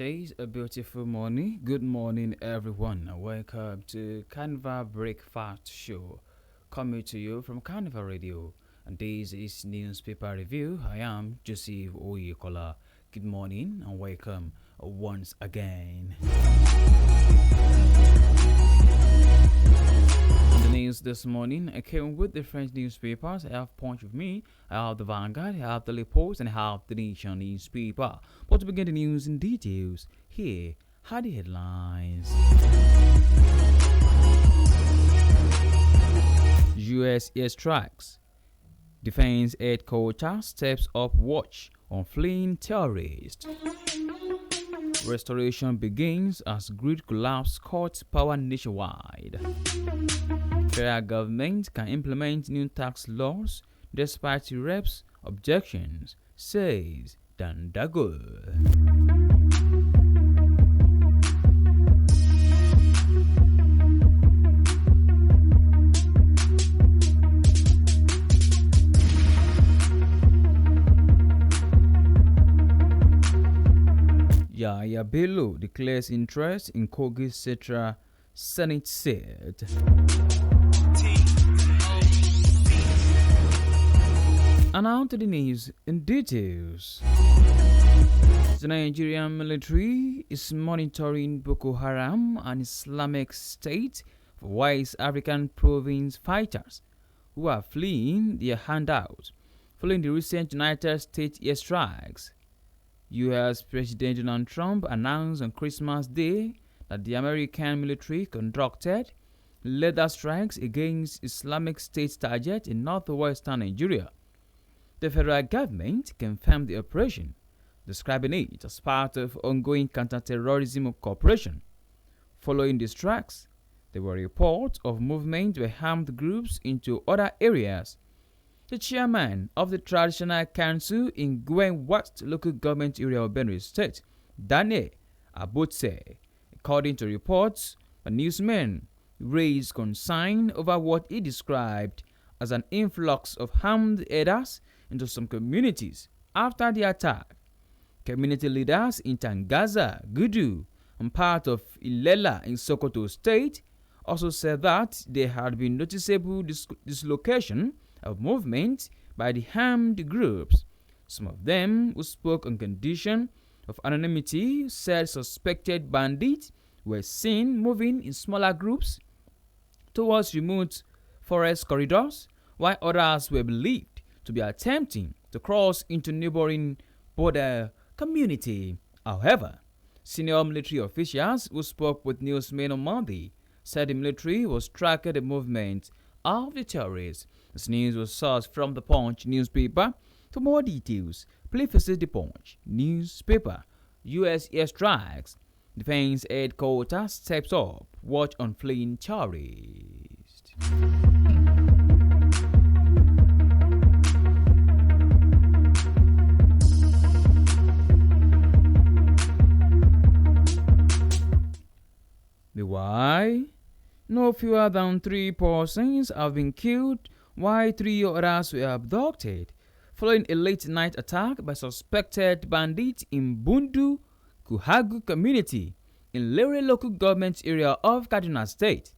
It is a beautiful morning. Good morning, everyone, and welcome to Carnival Breakfast Show, coming to you from Carnival Radio. And this is newspaper review. I am Joseph Oyekola. Good morning and welcome once again. The news this morning, I came with the French newspapers. I have Punch with me, I have the Vanguard, I have the Le Post, and I have the Nation newspaper. But to begin the news in details, here are the headlines. U.S. airstrikes. Defense headquarters steps up watch on fleeing terrorists. Restoration begins as grid collapse cuts power nationwide. Federal government can implement new tax laws despite the reps' objections, says Dandago. Yaya Bello declares interest in Kogi Cetra, Senate said. And now to the news in details. The Nigerian military is monitoring Boko Haram and Islamic State for West African province fighters who are fleeing their handouts following the recent United States airstrikes. U.S. President Donald Trump announced on Christmas Day that the American military conducted leather strikes against Islamic State targets in northwestern Nigeria. The federal government confirmed the operation, describing it as part of ongoing counter-terrorism cooperation. Following the strikes, there were reports of movement by armed groups into other areas. The chairman of the Traditional Council in Gwen West local government area of Benue State, Dane Abotse, according to reports, a newsman raised concern over what he described as an influx of armed herders into some communities after the attack. Community leaders in Tangaza, Gudu, and part of Ilela in Sokoto State also said that there had been noticeable dislocation of movement by the armed groups. Some of them who spoke on condition of anonymity said suspected bandits were seen moving in smaller groups towards remote forest corridors, while others were believed to be attempting to cross into neighboring border community. However, senior military officials who spoke with newsmen on Monday said the military was tracking the movement of the terrorists. This news was sourced from the Punch newspaper. For more details, please visit the Punch newspaper. U.S. airstrikes. Defense headquarters steps up watch on fleeing terrorists. Meanwhile, no fewer than 3 persons have been killed while 3 others were abducted following a late-night attack by suspected bandits in Bundu, Kuhagu community in Lere local government area of Kaduna State.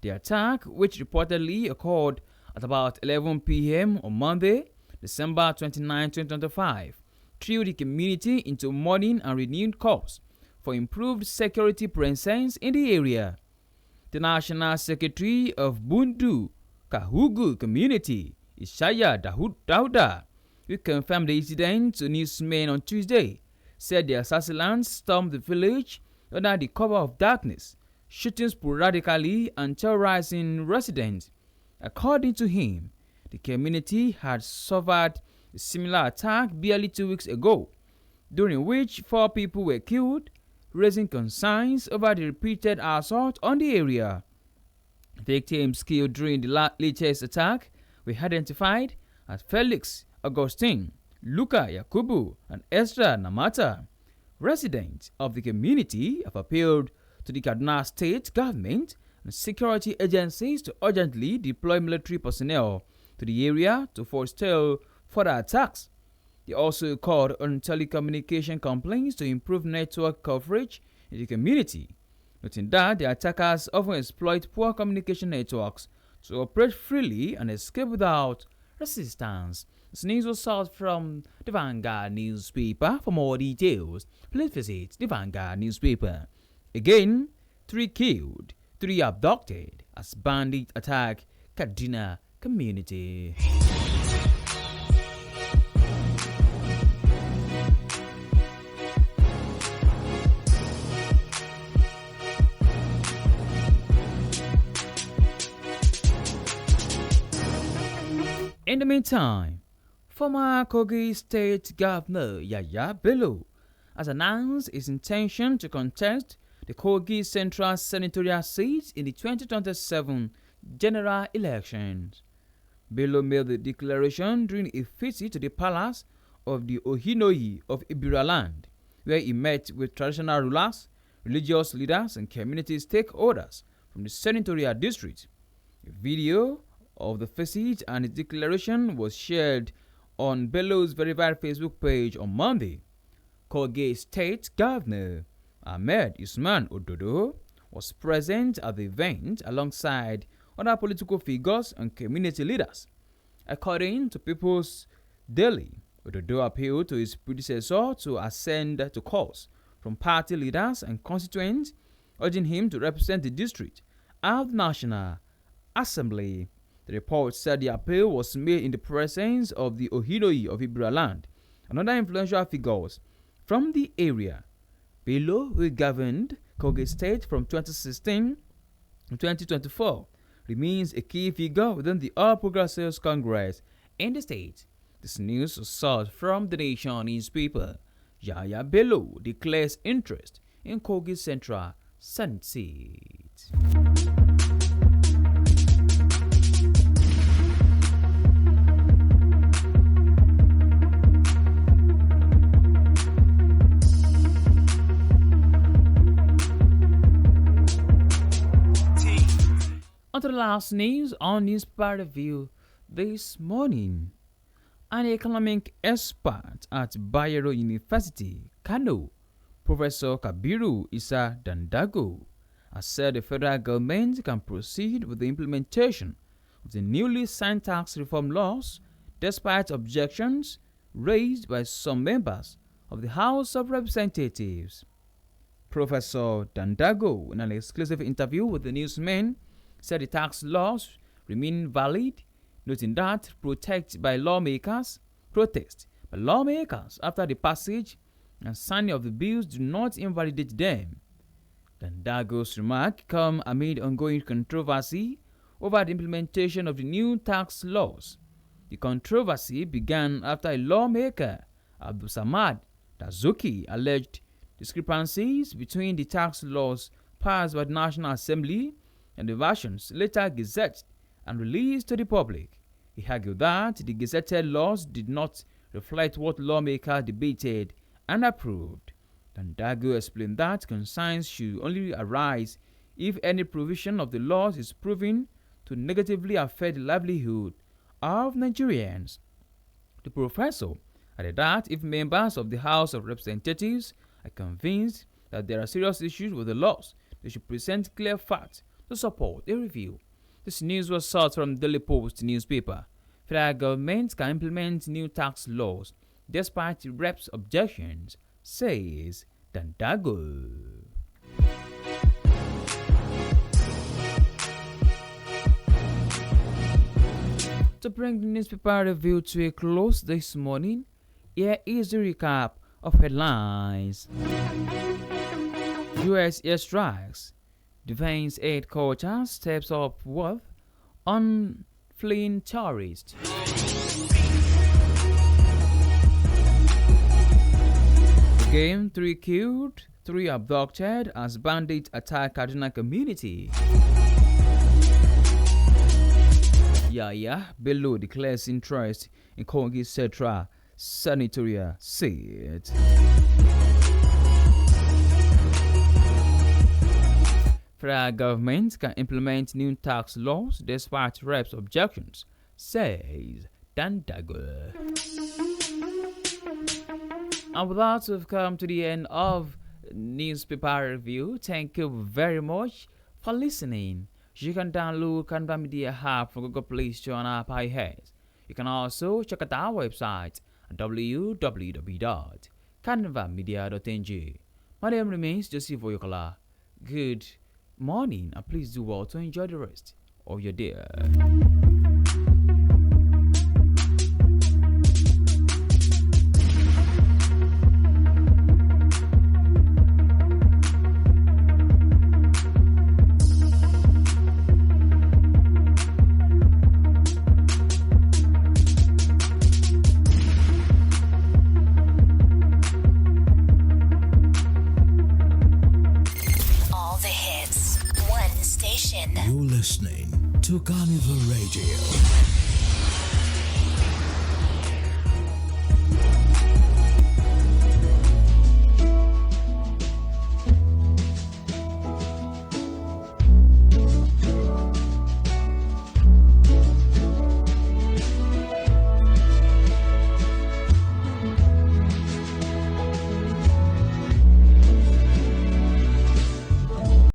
The attack, which reportedly occurred at about 11 p.m. on Monday, December 29, 2025, threw the community into mourning and renewed calls for improved security presence in the area. The National Secretary of Bundu Kahugu Community, Ishaya Dauda, who confirmed the incident to newsmen on Tuesday, said the assassins stormed the village under the cover of darkness, shooting sporadically and terrorizing residents. According to him, the community had suffered a similar attack barely 2 weeks ago, during which 4 people were killed, raising concerns over the repeated assault on the area. Victims killed during the latest attack were identified as Felix Augustine, Luka Yakubu, and Esther Namata. Residents of the community have appealed to the Kaduna State government and security agencies to urgently deploy military personnel to the area to forestall further attacks. They also called on telecommunication companies to improve network coverage in the community, noting that the attackers often exploit poor communication networks to operate freely and escape without resistance. This news was sourced from the Vanguard newspaper. For more details, please visit the Vanguard newspaper. Again, 3 killed, 3 abducted as bandit attack Kaduna community. In the meantime, former Kogi State Governor Yaya Bello has announced his intention to contest the Kogi Central Senatorial seat in the 2027 general elections. Bello made the declaration during a visit to the palace of the Ohinoyi of Ibiraland, where he met with traditional rulers, religious leaders, and community stakeholders from the senatorial district. A video of the visit and its declaration was shared on Bello's verified Facebook page on Monday. Kogi State Governor Ahmed Usman Ododo was present at the event alongside other political figures and community leaders. According to People's Daily, Ododo appealed to his predecessor to ascend to calls from party leaders and constituents, urging him to represent the district at the National Assembly. The report said the appeal was made in the presence of the Ohinoyi of Ibiraland and other influential figures from the area. Bello, who governed Kogi State from 2016 to 2024, remains a key figure within the All Progressives Congress in the state. This news was sourced from the Nation newspaper. Yaya Bello declares interest in Kogi Central Senate seat. On to the last news on Newspaper Review this morning. An economic expert at Bayero University, Kano, Professor Kabiru Isa Dandago, has said the federal government can proceed with the implementation of the newly signed tax reform laws despite objections raised by some members of the House of Representatives. Professor Dandago, in an exclusive interview with the newsman, said the tax laws remain valid, noting that protest by lawmakers after the passage and signing of the bills do not invalidate them. Dandago's remark come amid ongoing controversy over the implementation of the new tax laws. The controversy began after a lawmaker, Abdul Samad Dazuki, alleged discrepancies between the tax laws passed by the National Assembly and the versions later gazetted and released to the public. He argued that the gazetted laws did not reflect what lawmakers debated and approved. Dandago explained that concerns should only arise if any provision of the laws is proven to negatively affect the livelihood of Nigerians. The professor added that if members of the House of Representatives are convinced that there are serious issues with the laws, they should present clear facts to support a review. This news was sourced from Daily Post newspaper. Federal government can implement new tax laws despite the reps' objections, says Dandago. To bring the newspaper review to a close this morning, here is the recap of headlines. U.S. airstrikes. Defense headquarters steps up work on fleeing terrorists. Again, 3 killed, 3 abducted as bandits attack Kaduna community. Yaya Bello declares interest in Kogi Central Senatorial seat. Federal government can implement new tax laws despite reps' objections, says Dandago. And with that, we've come to the end of newspaper review. Thank you very much for listening. You can download Carnival Media app from Google Play Store and App iOS. You can also check out our website at www.carnivalmedia.ng. My name remains Joseph Oyokola. Good morning, and please do well to enjoy the rest of your day. You're listening to Carnival Radio.